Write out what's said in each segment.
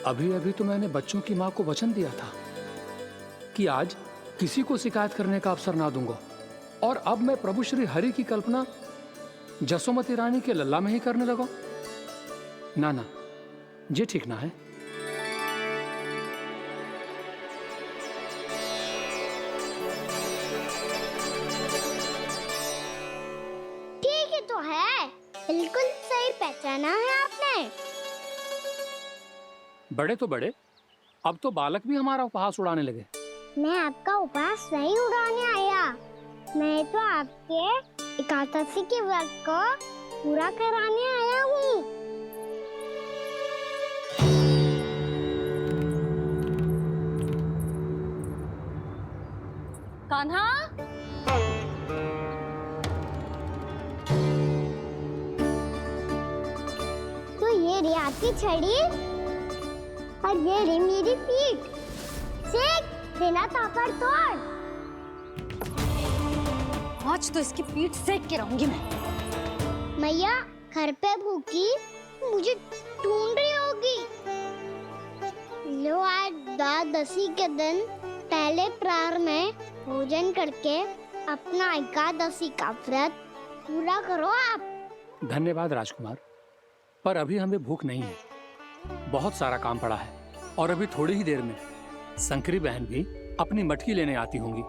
अभी अभी तो मैंने बच्चों की माँ को वचन दिया था कि आज किसी को शिकायत करने का अवसर ना दूंगा, और अब मैं प्रभु श्री हरि की कल्पना जसोमती रानी के लल्ला में ही करने लगा। ना ना, ये ठीक ना है। ठीक ही तो है, बिल्कुल सही पहचाना है आपने। बड़े तो बड़े, अब तो बालक भी हमारा उपहास उड़ाने लगे। मैं आपका उपहास नहीं उड़ाने आया, मैं तो आपके एकादशी के व्रत को पूरा कराने आया हूँ। कान्हा, तो ये रे आपकी छड़ी और ये रे मेरी पीठ। सेक बिना तापड़ तोड़। आज तो इसकी पीठ सेक के रहूंगी मैं। मैया घर पे भूखी मुझे ढूंढ रही होगी। लो, आज द्वादशी के दिन पहले प्रहर में भोजन करके अपना एकादशी का व्रत पूरा करो आप। धन्यवाद राजकुमार, पर अभी हमें भूख नहीं है। बहुत सारा काम पड़ा है, और अभी थोड़ी ही देर में शंकरी बहन भी अपनी मटकी लेने आती होंगी।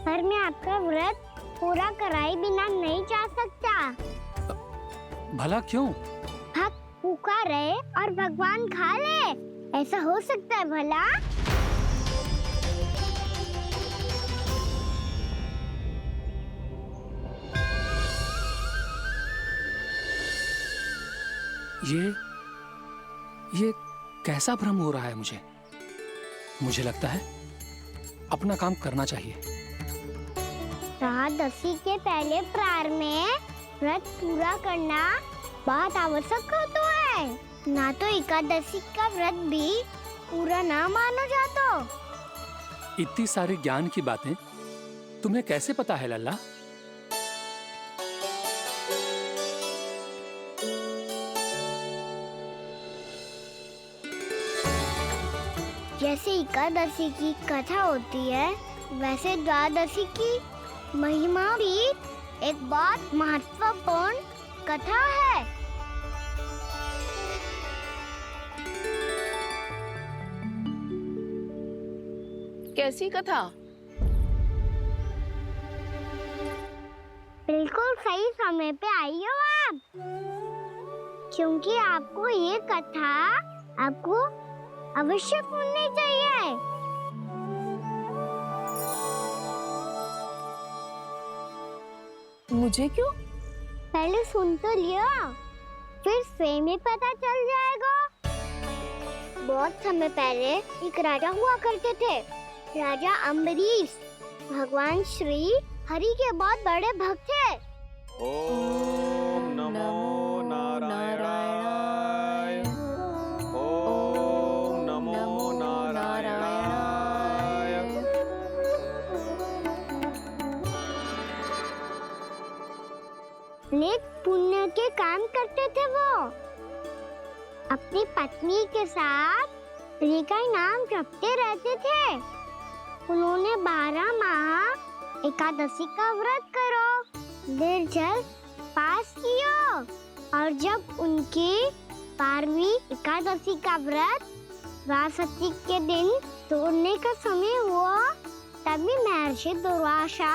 पर मैं आपका व्रत पूरा कराए बिना नहीं जा सकता। भला क्यों? भक्त भूखा रहे और भगवान खा ले, ऐसा हो सकता है भला? ये कैसा भ्रम हो रहा है मुझे लगता है अपना काम करना चाहिए। द्वादशी के पहले प्रहर में व्रत पूरा करना बहुत आवश्यक होता है, ना तो एकादशी का व्रत भी पूरा ना माना जाता। इतनी सारी ज्ञान की बातें तुम्हें कैसे पता है लल्ला? जैसे एकादशी की कथा होती है, वैसे द्वादशी की महिमा भी एक बहुत महत्वपूर्ण कथा है। कैसी कथा? बिल्कुल सही समय पे आई हो आप, क्योंकि आपको ये कथा आपको अवश्य सुननी चाहिए। मुझे क्यों? पहले सुन तो लियो, फिर स्वयं ही पता चल जाएगा। बहुत समय पहले एक राजा हुआ करते थे, राजा अम्बरीश। भगवान श्री हरि के बहुत बड़े भक्त थे। ओम नमो नारायणाय। ओम नमो नारायणाय। नेक पुण्य के काम करते थे वो। अपनी पत्नी के साथ हरि का नाम जपते रहते थे। उन्होंने 12 माह एकादशी का व्रत करो निर्जल पास किया, और जब उनकी 12वीं एकादशी का व्रत द्वादशी के दिन तोड़ने का समय हुआ, तभी महर्षि दुर्वासा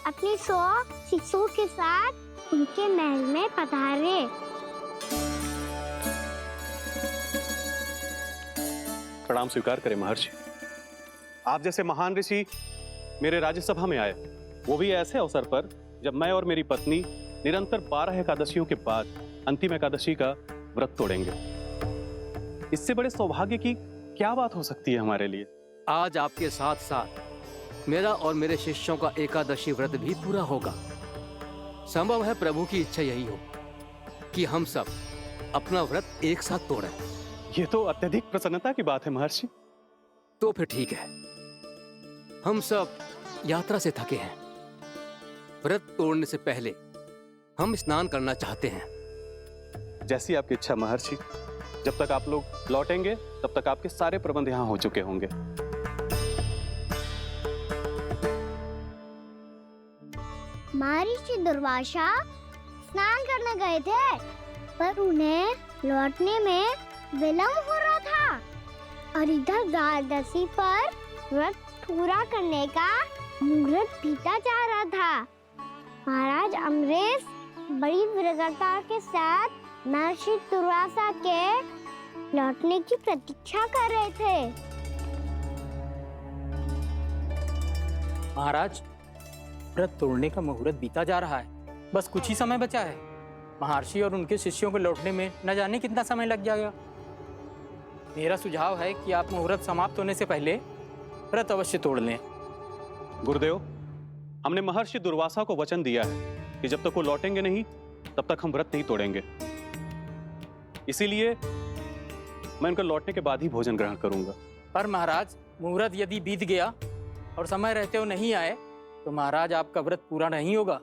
अपनी 100 शिष्यों के साथ उनके महल में पधारे। प्रणाम स्वीकार करें महर्षि। आप जैसे महान ऋषि मेरे राज्यसभा में आए, वो भी ऐसे अवसर पर जब मैं और मेरी पत्नी निरंतर 12 एकादशियों के बाद अंतिम एकादशी का व्रत तोड़ेंगे। इससे बड़े सौभाग्य की क्या बात हो सकती है हमारे लिए? आज आपके साथ साथ मेरा और मेरे शिष्यों का एकादशी व्रत भी पूरा होगा। संभव है प्रभु की इच्छा यही हो कि हम सब अपना व्रत एक साथ तोड़ें। ये तो अत्यधिक प्रसन्नता की बात है महर्षि। तो फिर ठीक है, हम सब यात्रा से थके हैं, व्रत तोड़ने से पहले हम स्नान करना चाहते हैं। जैसी आपकी इच्छा महर्षि। जब तक आप लोग लौटेंगे तब तक आपके सारे प्रबंध यहाँ हो चुके होंगे। महर्षि दुर्वासा स्नान करने गए थे, पर उन्हें लौटने में विलंब हो रहा था और इधर द्वादशी पर व्रत पूरा करने का मुहूर्त बीता जा रहा था। महाराज अमरीश बड़ी विरगता के साथ महर्षि दुर्वासा के लौटने की प्रतीक्षा कर रहे थे। महाराज, व्रत तोड़ने का मुहूर्त बीता जा रहा है। बस कुछ ही समय बचा है। महर्षि और उनके शिष्यों को लौटने में न जाने कितना समय लग जाएगा। मेरा सुझाव है कि आप मुहूर्त समाप्त होने से पहले व्रत अवश्य तोड़ लें। गुरुदेव, हमने महर्षि दुर्वासा को वचन दिया है कि जब तक वो लौटेंगे नहीं तब तक हम व्रत नहीं तोड़ेंगे। इसीलिए मैं उनके लौटने के बाद ही भोजन ग्रहण करूंगा। पर महाराज, मुहूर्त यदि बीत गया और समय रहते हुए नहीं आए तो महाराज आपका व्रत पूरा नहीं होगा।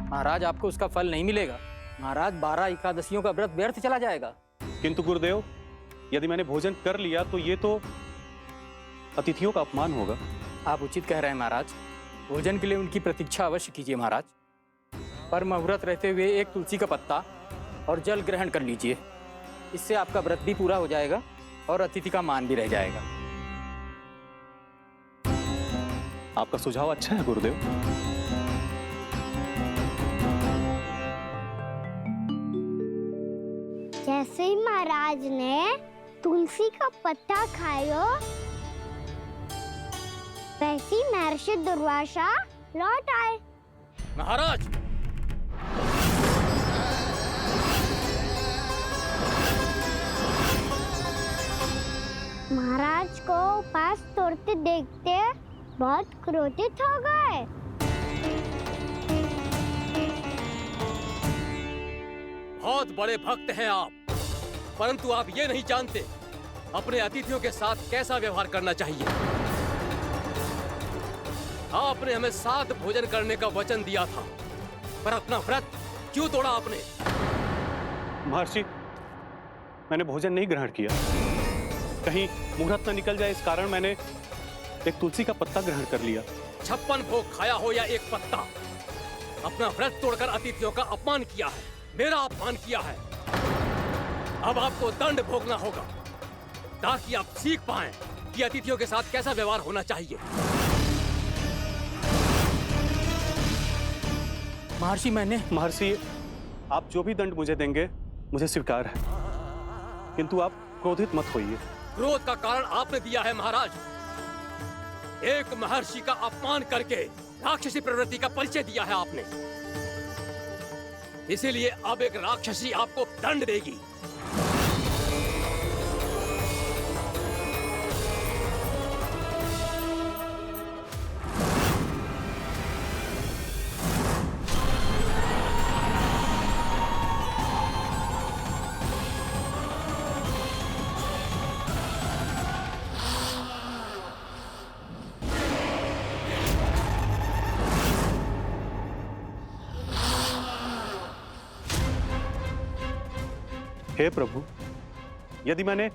महाराज, आपको उसका फल नहीं मिलेगा। महाराज, 12 एकादशियों का व्रत व्यर्थ चला जाएगा। किंतु गुरुदेव, यदि मैंने भोजन कर लिया तो ये तो अतिथियों का अपमान होगा। आप उचित कह रहे हैं महाराज। भोजन के लिए उनकी प्रतीक्षा अवश्य कीजिए महाराज। पर मुहूर्त रहते हुए एक तुलसी का पत्ता और जल ग्रहण कर लीजिए। इससे आपका व्रत भी पूरा हो जाएगा और अतिथि का मान भी रह जाएगा। आपका सुझाव अच्छा है गुरुदेव। जैसे ही महाराज ने तुलसी का पत्ता खाया, वैसे ही महर्षि दुर्वासा लौट आए। महाराज, महाराज को उपास तोड़ते देखते बहुत क्रोधित हो गए। बहुत बड़े भक्त हैं आप, परंतु आप ये नहीं जानते अपने अतिथियों के साथ कैसा व्यवहार करना चाहिए। आपने हमें साथ भोजन करने का वचन दिया था, पर अपना व्रत क्यों तोड़ा आपने? महर्षि, मैंने भोजन नहीं ग्रहण किया। कहीं मुहूर्त न निकल जाए इस कारण मैंने एक तुलसी का पत्ता ग्रहण कर लिया। 56 भोग खाया हो या एक पत्ता, अपना व्रत तोड़कर अतिथियों का अपमान किया है, मेरा अपमान किया है। अब आपको दंड भोगना होगा ताकि आप सीख पाएं कि अतिथियों के साथ कैसा व्यवहार होना चाहिए। महर्षि, महर्षि, आप जो भी दंड मुझे देंगे मुझे स्वीकार है, किंतु आप क्रोधित मत होइए। क्रोध का कारण आपने दिया है महाराज। एक महर्षि का अपमान करके राक्षसी प्रवृत्ति का परिचय दिया है आपने। इसीलिए अब एक राक्षसी आपको दंड देगी। हे प्रभु, यदि मैंने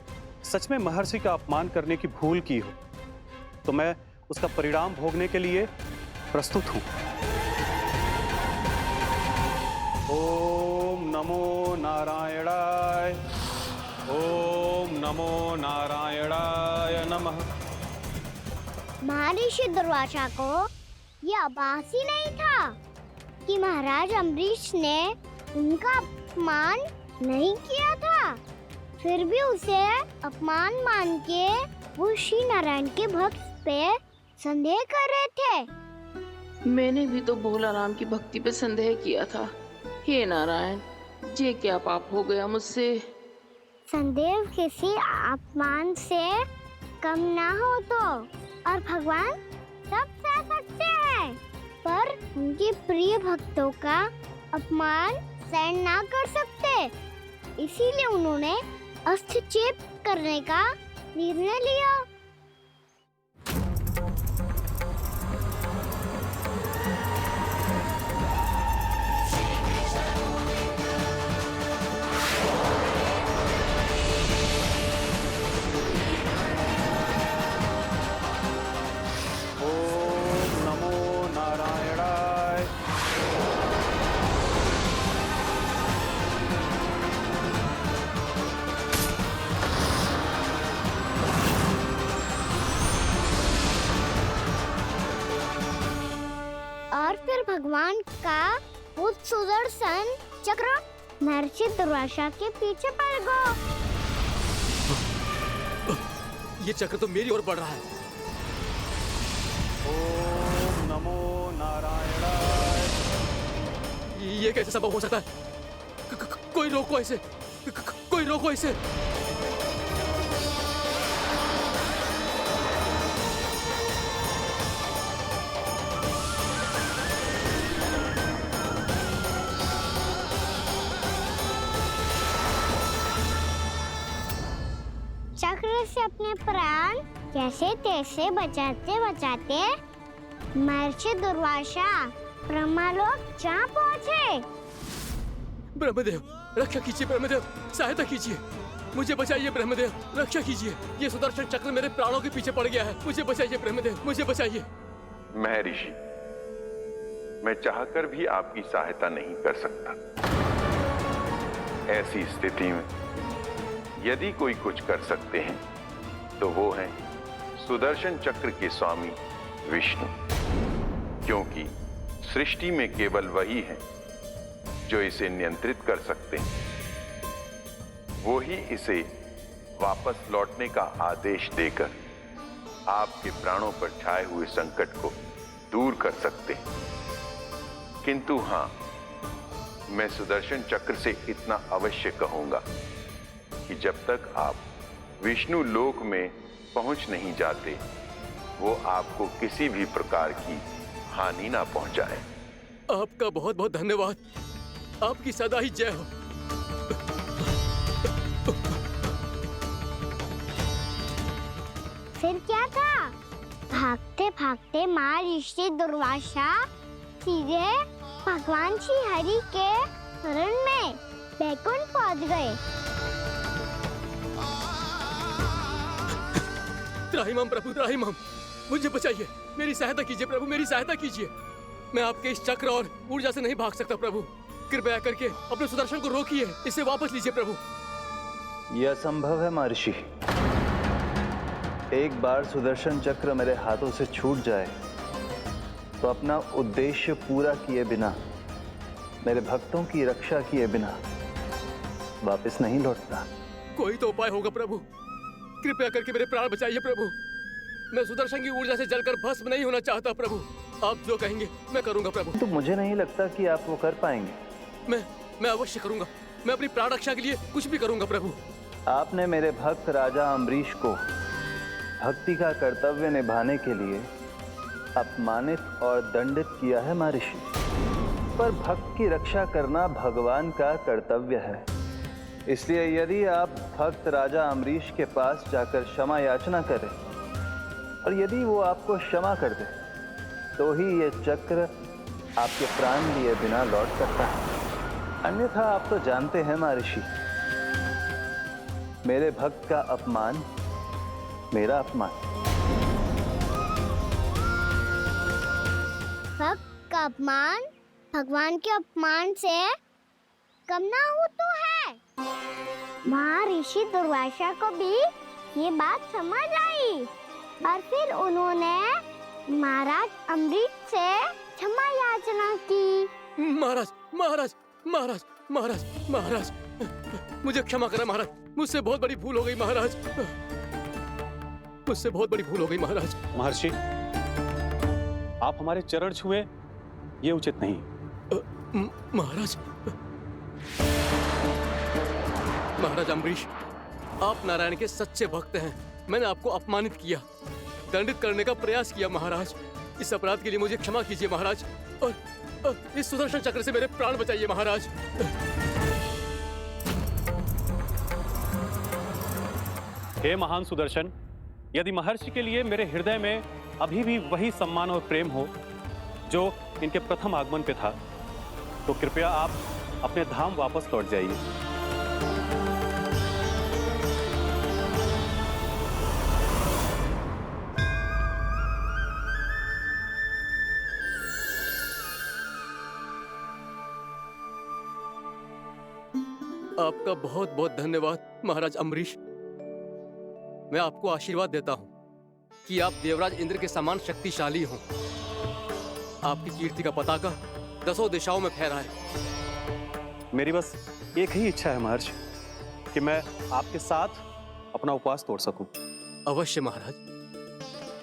सच में महर्षि का अपमान करने की भूल की हो तो मैं उसका परिणाम भोगने के लिए प्रस्तुत हूं। ओम नमो नारायणाय, ओम नमो नारायणाय नमः। महर्षि दुर्वासा को यह आभास ही नहीं था कि महाराज अम्बरीश ने उनका अपमान नहीं किया था। फिर भी उसे अपमान मान के वो श्री नारायण के भक्त पे संदेह कर रहे थे। मैंने भी तो भोला राम की भक्ति पे संदेह किया था। हे नारायण, ये क्या पाप हो गया मुझसे? संदेह किसी अपमान से कम ना हो तो, और भगवान सब सह सकते हैं, पर उनके प्रिय भक्तों का अपमान सहन ना कर सकते। इसीलिए उन्होंने अस्थिचेप करने का निर्णय लिया। और फिर भगवान का वो सुदर्शन चक्र महर्षि दुर्वासा के पीछे पड़ गया। ये चक्र तो मेरी ओर बढ़ रहा है। ओम नमो नारायणाय। ये कैसे संभव हो सकता है? कोई रोको इसे, कोई रोको इसे। चक्र से अपने प्राण जैसे तैसे बचाते बचाते महर्षि दुर्वासा ब्रह्मलोक जा पहुंचे। ब्रह्मदेव रक्षा कीजिए, ब्रह्मदेव सहायता कीजिए, मुझे बचाइए ब्रह्मदेव, रक्षा कीजिए। ये सुदर्शन चक्र मेरे प्राणों के पीछे पड़ गया है, मुझे बचाइए ब्रह्मदेव, मुझे बचाइए। महर्षि, मैं चाहकर भी आपकी सहायता नहीं कर सकता। ऐसी स्थिति में यदि कोई कुछ कर सकते हैं तो वो है सुदर्शन चक्र के स्वामी विष्णु, क्योंकि सृष्टि में केवल वही है जो इसे नियंत्रित कर सकते हैं। वो ही इसे वापस लौटने का आदेश देकर आपके प्राणों पर छाए हुए संकट को दूर कर सकते हैं। किंतु हां, मैं सुदर्शन चक्र से इतना अवश्य कहूंगा कि जब तक आप विष्णु लोक में पहुंच नहीं जाते, वो आपको किसी भी प्रकार की हानि ना पहुंचाए। आपका बहुत बहुत धन्यवाद, आपकी सदा ही जय हो। फिर क्या था? भागते भागते महर्षि दुर्वासा सीधे भगवान श्री हरि के शरण में बैकुंठ पहुंच गए। त्राहिमाम प्रभु, त्राहिमाम, मुझे बचाइए, मेरी सहायता कीजिए प्रभु, मेरी सहायता कीजिए। मैं आपके इस चक्र और ऊर्जा से नहीं भाग सकता प्रभु, कृपया करके अपने सुदर्शन को रोकिए, इसे वापस लीजिए प्रभु। यह असंभव है महर्षि। एक बार सुदर्शन चक्र मेरे हाथों से छूट जाए तो अपना उद्देश्य पूरा किए बिना, मेरे भक्तों की रक्षा किए बिना वापस नहीं लौटता। कोई तो उपाय होगा प्रभु, कृपया करके मेरे प्राण बचाइए प्रभु। मैं सुदर्शन की ऊर्जा से जलकर भस्म नहीं होना चाहता प्रभु। आप जो कहेंगे मैं करूंगा प्रभु। तो मुझे नहीं लगता कि आप वो कर पाएंगे। मैं अवश्य करूंगा, मैं अपनी प्राण रक्षा के लिए कुछ भी करूंगा प्रभु। आपने मेरे भक्त राजा अम्बरीश को भक्ति का कर्तव्य निभाने के लिए अपमानित और दंडित किया है महर्षि, पर भक्त की रक्षा करना भगवान का कर्तव्य है। इसलिए यदि आप भक्त राजा अम्बरीश के पास जाकर क्षमा याचना करें और यदि वो आपको क्षमा कर दे तो ही ये चक्र आपके प्राण लिए बिना लौट सकता है। अन्यथा आप तो जानते हैं महर्षि, मेरे भक्त का अपमान मेरा अपमान। भक्त का अपमान भगवान के अपमान से कम ना हो तो है। महर्षि दुर्वासा को भी ये बात समझ आई और फिर उन्होंने महाराज अम्बरीश से क्षमा याचना की। महाराज महाराज महाराज महाराज महाराज, मुझे क्षमा करें महाराज, मुझसे बहुत बड़ी भूल हो गई महाराज, मुझसे बहुत बड़ी भूल हो गई महाराज। महर्षि, आप हमारे चरण छुए ये उचित नहीं। महाराज, महाराज अम्बरीश, आप नारायण के सच्चे भक्त हैं। मैंने आपको अपमानित किया, दंडित करने का प्रयास किया महाराज। इस अपराध के लिए मुझे क्षमा कीजिए महाराज, और इस सुदर्शन चक्र से मेरे प्राण बचाइए महाराज। हे महान सुदर्शन, यदि महर्षि के लिए मेरे हृदय में अभी भी वही सम्मान और प्रेम हो जो इनके प्रथम आगमन पे था, तो कृपया आप अपने धाम वापस लौट जाइए। आपका बहुत बहुत धन्यवाद महाराज अम्बरीश। मैं आपको आशीर्वाद देता हूं कि आप देवराज इंद्र के समान शक्तिशाली हों। आपकी कीर्ति का पताका 10 दिशाओं में फहराए। मेरी बस एक ही इच्छा है महर्षि, कि मैं आपके साथ अपना उपवास तोड़ सकूं। अवश्य महाराज,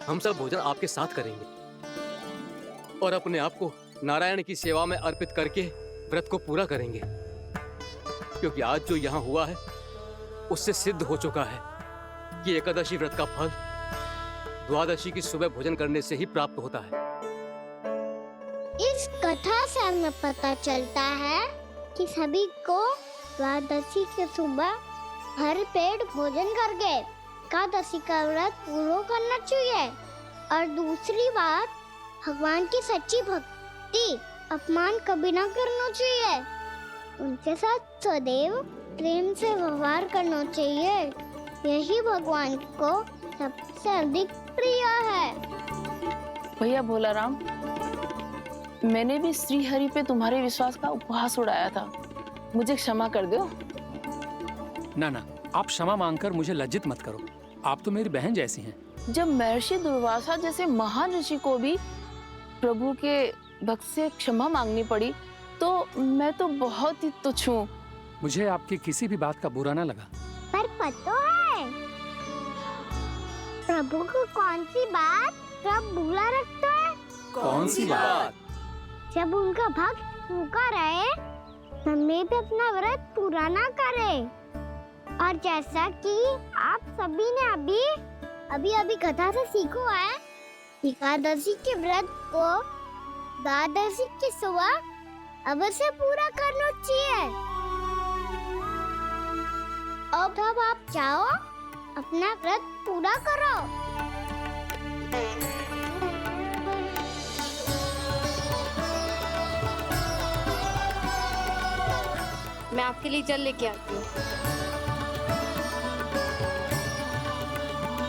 हम सब भोजन आपके साथ करेंगे और अपने आप को नारायण की सेवा में अर्पित करके व्रत को पूरा करेंगे, क्योंकि आज जो यहाँ हुआ है उससे सिद्ध हो चुका है कि एकादशी व्रत का फल द्वादशी की सुबह भोजन करने से ही प्राप्त होता है। इस कथा से हमें पता चलता है कि सभी को द्वादशी के सुबह भर पेट भोजन करके एकादशी का व्रत पूरा करना चाहिए। और दूसरी बात, भगवान की सच्ची भक्ति अपमान कभी ना करना चाहिए। उनके साथ सदैव प्रेम से व्यवहार करना चाहिए। यही भगवान को सबसे अधिक प्रिय है। भैया भोला राम, मैंने भी श्री हरि पे तुम्हारे विश्वास का उपहास उड़ाया था, मुझे क्षमा कर दो। ना ना, आप क्षमा मांगकर मुझे लज्जित मत करो। आप तो मेरी बहन जैसी हैं। जब महर्षि दुर्वासा जैसे महान ऋषि को भी प्रभु के भक्त से क्षमा मांगनी पड़ी, तो मैं तो बहुत ही तुच्छ हूँ। मुझे आपकी किसी भी बात का बुरा ना लगा। पर पता है प्रभु को कौन सी बात सब भूला रखता है? कौन सी बात? जब उनका भक्त भूखा रहे, हमें भी अपना व्रत पूरा ना करे। और जैसा कि आप सभी ने अभी कथा से सीखो है, एकादशी के व्रत को द्वादशी की सुबह अवश्य पूरा करना चाहिए। अब आप जाओ, अपना व्रत पूरा करो। मैं आपके लिए जल लेके आती हूँ।